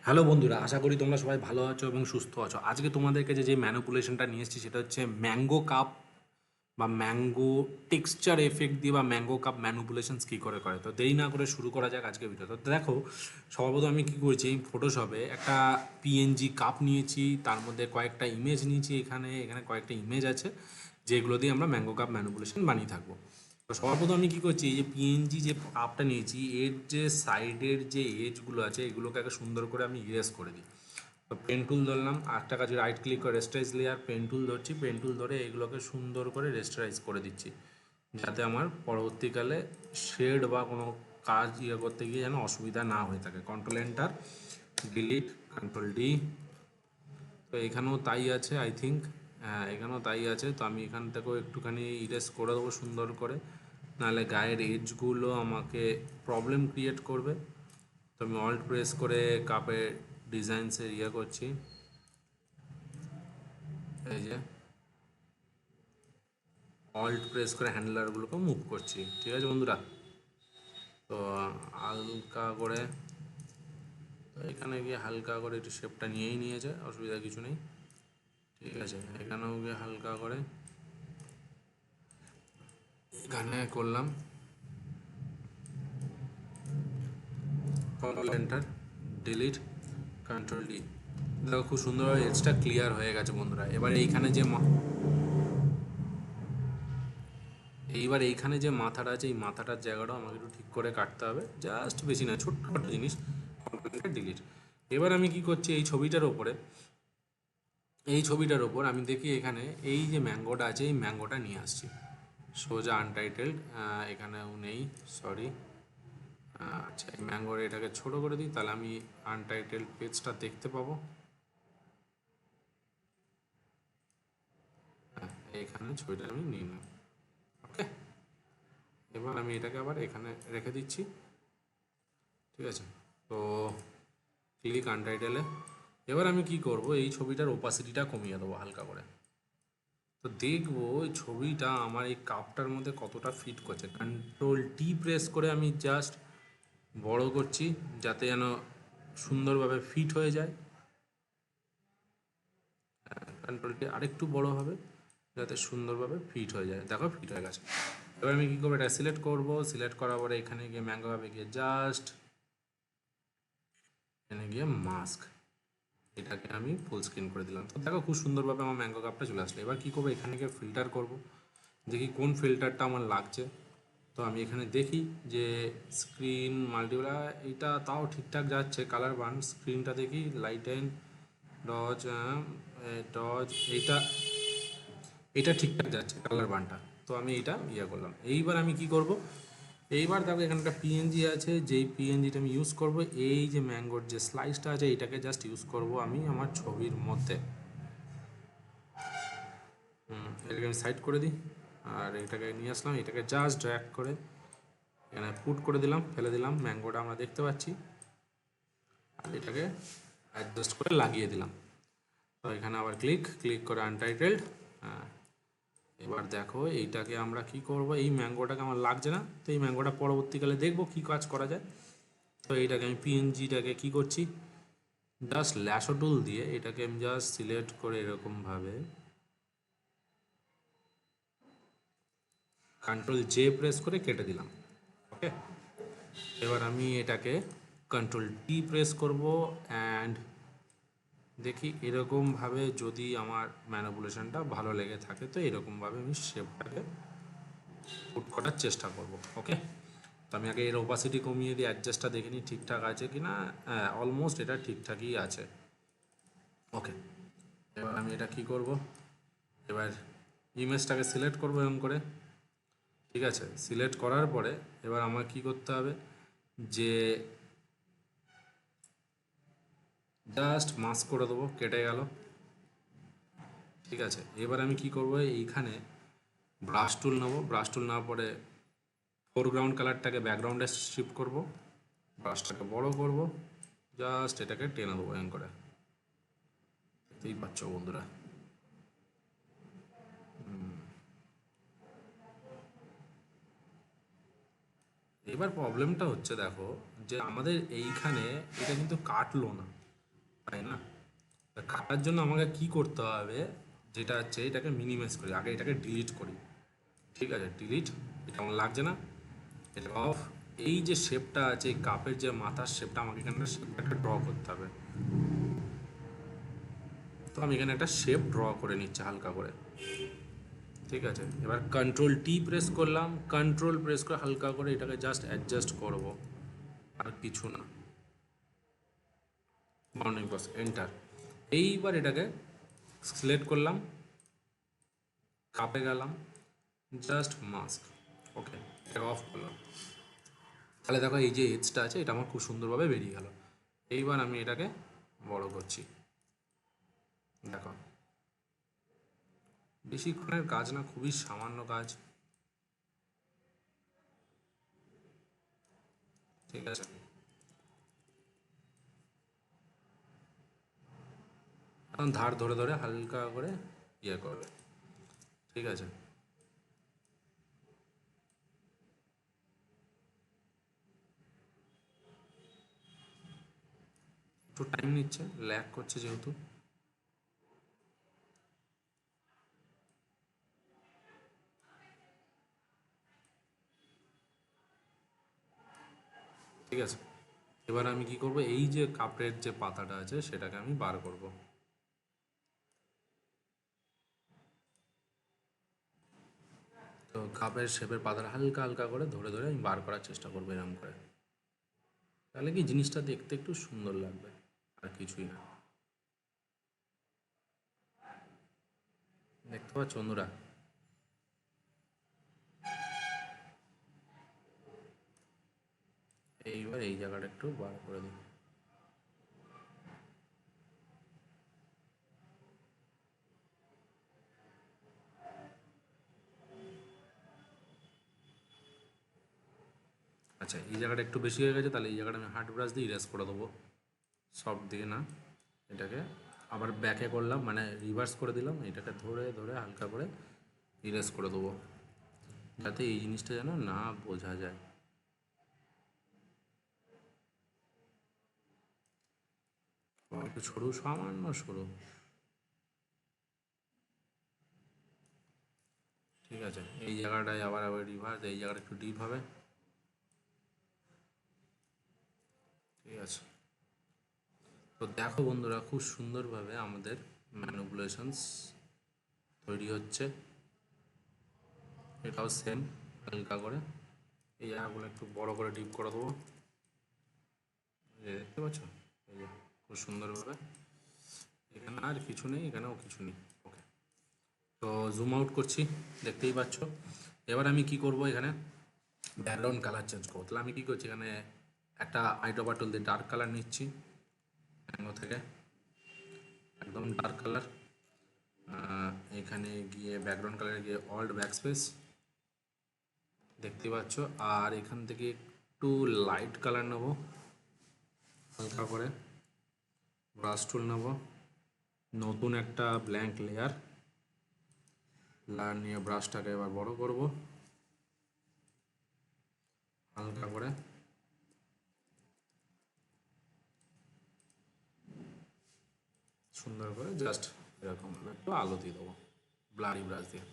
Hello বন্ধুরা, আশা করি তোমরা সবাই ভালো আছো এবং সুস্থ আছো। আজকে তোমাদেরকে যে ম্যানিপুলেশনটা নিয়ে এসেছি সেটা হচ্ছে ম্যাঙ্গো কাপ বা ম্যাঙ্গো টেক্সচার এফেক্ট দিয়ে বা ম্যাঙ্গো কাপ ম্যানিপুলেশনস কী করে করে। তো দেরি না করে শুরু করা যাক আজকে ভিডিও। তো দেখো, সর্বপ্রথম আমি কী করেছি, ফটোশপে একটা পিএনজি কাপ নিয়েছি, তার মধ্যে কয়েকটা ইমেজ নিয়েছি। এখানে এখানে কয়েকটা ইমেজ আছে যেগুলো দিয়ে আমরা ম্যাঙ্গো কাপ ম্যানিপুলেশন বানিয়ে থাকবো। তো সর্বপ্রথম আমি কী করছি, এই যে পিএনজি যে কাপটা নিয়েছি এর যে সাইডের যে এজগুলো আছে এগুলোকে আগে সুন্দর করে আমি ইরেজ করে দিই। তো পেন টুল ধরলাম, একটা কাজে রাইট ক্লিক করে রেস্টারাইজ লেয়ার, পেন টুল ধরছি, পেন টুল ধরে এগুলোকে সুন্দর করে রেস্টারাইজ করে দিচ্ছি, যাতে আমার পরবর্তীকালে শেড বা কোনো কাজ করতে গিয়ে যেন অসুবিধা না হয়ে থাকে। Control enter, delete, control D. তো এখানেও তাই আছে আই থিঙ্ক, হ্যাঁ এখানেও তাই আছে। তো আমি এখান থেকেও একটুখানি ইরেজ করে দেবো সুন্দর করে, নাহলে গায়ের এজগুলো আমাকে প্রবলেম ক্রিয়েট করবে। তো আমি অল্ট প্রেস করে কাপের ডিজাইনসের করছি, এই যে অল্ট প্রেস করে হ্যান্ডলারগুলোকে মুভ করছি। ঠিক আছে বন্ধুরা? তো হালকা করে, তো এখানে গিয়ে হালকা করে একটু শেপটা নিয়েই নিয়েছে, অসুবিধা কিছু নেই। ঠিক আছে, এখানেও গিয়ে হালকা করে এখানে করলাম, control enter, delete, control D. দেখো খুব সুন্দরভাবে এজটা ক্লিয়ার হয়ে গেছে বন্ধুরা। এইখানে যে মাথাটা আছে, এই মাথাটার জায়গাটাও আমাকে একটু ঠিক করে কাটতে হবে, জাস্ট বেশি না, ছোট্ট ছোট্ট জিনিস। ডিলিট। এবার আমি কি করছি, এই ছবিটার ওপর আমি দেখি এখানে এই যে ম্যাঙ্গোটা আছে, এই ম্যাঙ্গোটা নিয়ে আসছি সোজা আনটাইটেলড, এখানেও নেই, সরি। আচ্ছা, এই ম্যাঙ্গোর এটাকে ছোট করে দিই, তাহলে আমি আনটাইটেলড পেজটা দেখতে পাবো। হ্যাঁ, এইখানে ছবিটা আমি নিয়ে নিলাম। ওকে, এবার আমি এটাকে আবার এখানে রেখে দিচ্ছি। ঠিক আছে, তো ক্লিক আনটাইটেলে। এবার আমি কি করব, এই ছবিটার ওপাসিটিটা কমিয়ে দেবো হালকা করে। তো দেখবো এই ছবিটা আমার এই কাপটার মধ্যে কতটা ফিট করছে। কন্ট্রোল টি প্রেস করে আমি জাস্ট বড় করছি, যাতে যেন সুন্দরভাবে ফিট হয়ে যায়। কন্ট্রোল টি আরেকটু বড় হবে, যাতে সুন্দরভাবে ফিট হয়ে যায়। দেখো ফিট হয়ে গেছে। এবার আমি কী করবো, এটা সিলেক্ট করবো, সিলেক্ট করার পরে এখানে গিয়ে ম্যাঙ্গো ভাবে গিয়ে জাস্ট এখানে গিয়ে মাস্ক, এটাকে আমি ফুল স্ক্রিন করে দিলাম। তো দেখো খুব সুন্দরভাবে আমার ম্যাঙ্গো কাপটা চলে আসলো। এবার কী করবো, এখানে গিয়ে ফিল্টার করবো, দেখি কোন ফিল্টারটা আমার লাগছে। তো আমি এখানে দেখি যে স্ক্রিন মাল্টিপ্লাই, এইটা তাও ঠিকঠাক যাচ্ছে। কালার বান স্ক্রিনটা দেখি, লাইটেন, ডজ, ডজ, এইটা এটা ঠিকঠাক যাচ্ছে কালার বানটা। তো আমি এটা করলাম। এইবার আমি কি করব, এইবার দেখো এখানে একটা পিএনজি আছে, যেই পিএনজিটা আমি ইউজ করব, এই যে ম্যাঙ্গোর যে স্লাইসটা আছে এইটাকে জাস্ট ইউজ করব আমি আমার ছবির মধ্যে। এটাকে আমি সাইড করে দিই, আর এটাকে নিয়ে আসলাম, এটাকে জাস্ট ড্র্যাগ করে এখানে পুট করে দিলাম, ফেলে দিলাম। ম্যাঙ্গোটা আমরা দেখতে পাচ্ছি, আর এটাকে অ্যাডজাস্ট করে লাগিয়ে দিলাম। তো এখানে আবার ক্লিক ক্লিক করে আনটাইটেলড। এবার দেখো এইটাকে আমরা কি করব, এই ম্যাঙ্গোটাকে আমার লাগছে না, তো এই ম্যাঙ্গোটা পরবর্তীকালে দেখবো কি কাজ করা যায়। তো এইটাকে আমি পিএনজিটাকে কি করছি, জাস্ট ল্যাশো টুল দিয়ে এটাকে আমি জাস্ট সিলেক্ট করে এরকমভাবে কন্ট্রোল জে প্রেস করে কেটে দিলাম। ওকে, এবার আমি এটাকে কন্ট্রোল টি প্রেস করব, অ্যান্ড দেখি এরকমভাবে যদি আমার ম্যানিপুলেশনটা ভালো লেগে থাকে তো এরকমভাবে আমি শেপটাকে পুট করার চেষ্টা করব। ওকে, তো আমি আগে এর ওপাসিটি কমিয়ে দিয়ে অ্যাডজাস্টটা দেখে নিই ঠিকঠাক আছে কি না। হ্যাঁ, অলমোস্ট এটা ঠিকঠাকই আছে। ওকে, এবার আমি এটা কি করব, এবার ইমেজটাকে সিলেক্ট করবো এরকম করে। ঠিক আছে, সিলেক্ট করার পরে এবার আমার কি করতে হবে, যে জাস্ট মাস্ক করে দেবো, কেটে গেল। ঠিক আছে, এবার আমি কি করব, এইখানে ব্রাশ টুল নেবো, ব্রাশ টুল নেওয়ার পরে ফোরগ্রাউন্ড কালারটাকে ব্যাকগ্রাউন্ডে শিফট করব, ব্রাশটাকে বড় করব, জাস্ট এটাকে টেনে দেবো এরকম করে। দেখতেই পাচ্ছ বন্ধুরা। এবার প্রবলেমটা হচ্ছে দেখো, যে আমাদের এইখানে এটা কিন্তু কাটলো না। তাই না? তা কাটার জন্য আমাকে কি করতে হবে, যেটা হচ্ছে এটাকে মিনিমাইজ করি, আগে এটাকে ডিলিট করি। ঠিক আছে, ডিলিট। এটা আমার লাগছে না, এটা অফ। এই যে শেপটা আছে, এই কাপের যে মাথার শেপটা, আমাকে এখানে শেপটা একটা ড্র করতে হবে। তো আমি এখানে একটা শেপ ড্র করে নিচ্ছি হালকা করে। ঠিক আছে, এবার কন্ট্রোল টি প্রেস করলাম, কন্ট্রোল প্রেস করে হালকা করে এটাকে জাস্ট অ্যাডজাস্ট করব, আর কিছু না। Bounding box enter. এইবার এটাকে সিলেক্ট করলাম, কাপে গেলাম, জাস্ট মাস্ক। ওকে, এটা অফ করলাম। তাহলে দেখো এই যে এজটা আছে এটা আমার খুব সুন্দরভাবে বেরিয়ে গেল। এইবার আমি এটাকে বড় করছি। দেখো, বেশিক্ষণের কাজ না, খুবই সামান্য কাজ। ঠিক আছে, এখন ধার ধরে ধরে হালকা করে ইয়ে করবে। ঠিক আছে, একটু টাইম নিচ্ছে, ল্যাগ করছে যেহেতু। ঠিক আছে, এবার আমি কি করব, এই যে কাপের যে পাতাটা আছে সেটাকে আমি বার করব। তো কাপের শেপের পাতাটা হালকা হালকা করে ধরে ধরে আমি বার করার চেষ্টা করবো এরকম করে। তাহলে কি জিনিসটা দেখতে একটু সুন্দর লাগবে, আর কিছুই না। দেখতে পাচ্ছ বন্ধুরা? এইবার এই জায়গাটা একটু বার করে দিই। আচ্ছা, এই জায়গাটা একটু বেশি হয়ে গেছে, তাহলে এই জায়গাটা আমি হার্ড ব্রাশ দিয়ে ইরেজ করে দেবো। সব দিয়ে না, এটাকে আবার ব্যাকে করলাম, মানে রিভার্স করে দিলাম, এটাকে ধরে ধরে হালকা করে ইরেজ করে দেবো, যাতে এই জিনিসটা যেন না বোঝা যায়। একটু সরু, সামান্য সরু। ঠিক আছে, এই জায়গাটায় আবার আবার রিভার্স, এই জায়গাটা একটু ডিপ হবে। ঠিক আছে, তো দেখো বন্ধুরা, খুব সুন্দরভাবে আমাদের ম্যানিপুলেশনস তৈরি হচ্ছে। এটাও সেম, হালকা করে এই জায়গাগুলো একটু বড় করে ডিপ করে দেবো। এই যে দেখতে পাচ্ছ, এই যে খুব সুন্দরভাবে। এখানে আর কিছু নেই, এখানেও কিছু নেই। ওকে, তো জুম আউট করছি, দেখতেই পাচ্ছ। এবার আমি কি করব, এখানে ব্যাকগ্রাউন্ড কালার চেঞ্জ করবো। তাহলে আমি কি করছি, এখানে একটা আইড্রপার টুল দিয়ে ডার্ক কালার নিচ্ছি, ম্যাঙ্গো থেকে একদম ডার্ক কালার। এখানে গিয়ে ব্যাকগ্রাউন্ড কালারে গিয়ে অল্ট ব্যাকস্পেস, দেখতে পাচ্ছ। আর এখান থেকে একটু লাইট কালার নেব, হালকা করে ব্রাশ টুল নেব, নতুন একটা ব্ল্যাঙ্ক লেয়ার নিয়ে ব্রাশটাকে এবার বড় করব হালকা করে। সুন্দর করে জাস্ট এরকম একটু আলো দিয়ে দেবো ব্লারি ব্রাশ দিয়ে।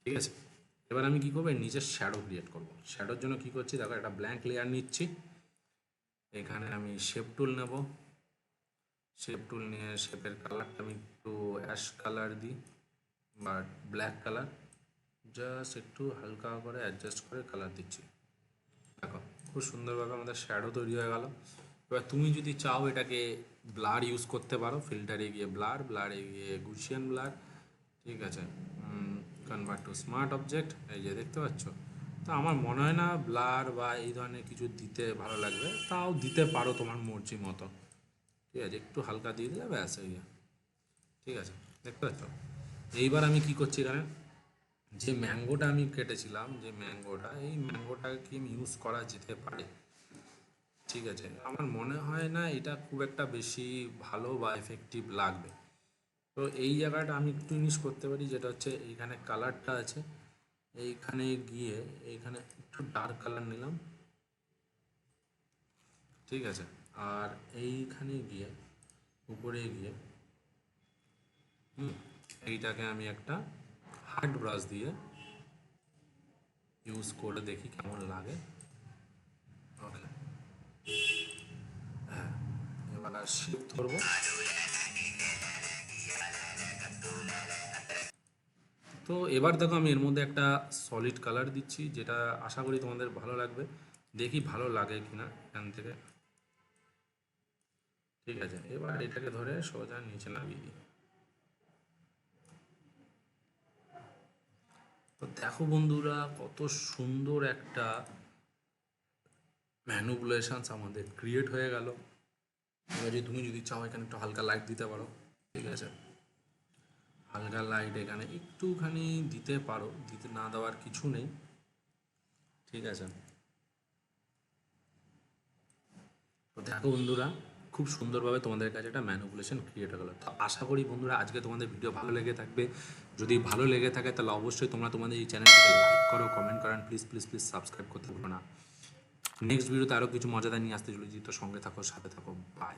ঠিক আছে, এবার আমি কি করবো, নিজের শ্যাডো ক্রিয়েট করব। শ্যাডোর জন্য কি করছি, দেখো একটা ব্ল্যাঙ্ক লেয়ার নিচ্ছি, এখানে আমি শেপ টুল নেব, শেপ টুল নিয়ে শেপের কালারটা আমি একটু অ্যাশ কালার দিই বা ব্ল্যাক কালার, জাস্ট একটু হালকা করে অ্যাডজাস্ট করে কালার দিচ্ছি। দেখো, খুব সুন্দরভাবে আমাদের শ্যাডো তৈরি হয়ে গেল। এবার তুমি যদি চাও এটাকে ব্লার ইউজ করতে পারো, ফিল্টারে গিয়ে ব্লার, ব্লারে গিয়ে গুশিয়ান ব্লার। ঠিক আছে, কনভার্ট টু স্মার্ট অবজেক্ট, এই যে দেখতে পাচ্ছ। তো আমার মনে হয় না ব্লার বা এই ধরনের কিছু দিতে ভালো লাগবে, তাও দিতে পারো তোমার মর্জি মতো। ঠিক আছে, একটু হালকা দিয়ে দিলে ব্যাস হয়ে যায়। ঠিক আছে, দেখতে পাচ্ছ। এইবার আমি কি করছি, এখানে যে ম্যাঙ্গোটা আমি কেটেছিলাম, যে ম্যাঙ্গোটা, এই ম্যাঙ্গোটা কি ইউজ করা যেতে পারে। ঠিক আছে, আমার মনে হয় না এটা খুব একটা বেশি ভালো বা এফেক্টিভ লাগবে। তো এই জায়গাটা আমি একটু জিনিস করতে পারি, যেটা হচ্ছে এইখানে কালারটা আছে, এইখানে গিয়ে এইখানে একটু ডার্ক কালার নিলাম। ঠিক আছে, আর এইখানে গিয়ে উপরে গিয়ে এইটাকে আমি একটা হার্ড ব্রাশ দিয়ে ইউজ করে দেখি কেমন লাগে। ওকে, হ্যাঁ, এবার শিফট করবো। তো এবার দেখো আমি এর মধ্যে একটা সলিড কালার দিচ্ছি, যেটা আশা করি তোমাদের ভালো লাগবে। দেখি ভালো লাগে কিনা এখান থেকে। ঠিক আছে, এবার এটাকে ধরে সোজা নিচে নামিয়ে দিই। তো দেখো বন্ধুরা, কত সুন্দর একটা ম্যানুপুলেশনস আমাদের ক্রিয়েট হয়ে গেল। এবার তুমি যদি চাও এখানে একটু হালকা লাইট দিতে পারো। ঠিক আছে, হালকা লাইট এখানে একটুখানি দিতে পারো, দিতে না দেওয়ার কিছু নেই। ঠিক আছে, তো দেখো বন্ধুরা, খুব সুন্দরভাবে তোমাদের কাছে একটা ম্যানুপুলেশন ক্রিয়েট হয়ে গেলো। তো আশা করি বন্ধুরা আজকে তোমাদের ভিডিও ভালো লেগে থাকবে। যদি ভালো লেগে থাকে তাহলে অবশ্যই তোমরা তোমাদের এই চ্যানেলটিকে লাইক করো, কমেন্ট করেন, প্লিজ প্লিজ প্লিজ সাবস্ক্রাইব করতে ভুলো না। নেক্সট ভিডিওতে আরও কিছু মজাদার নিয়ে আসতে চলেছি, তো সঙ্গে থাকো, সাথে থাকো, বাই।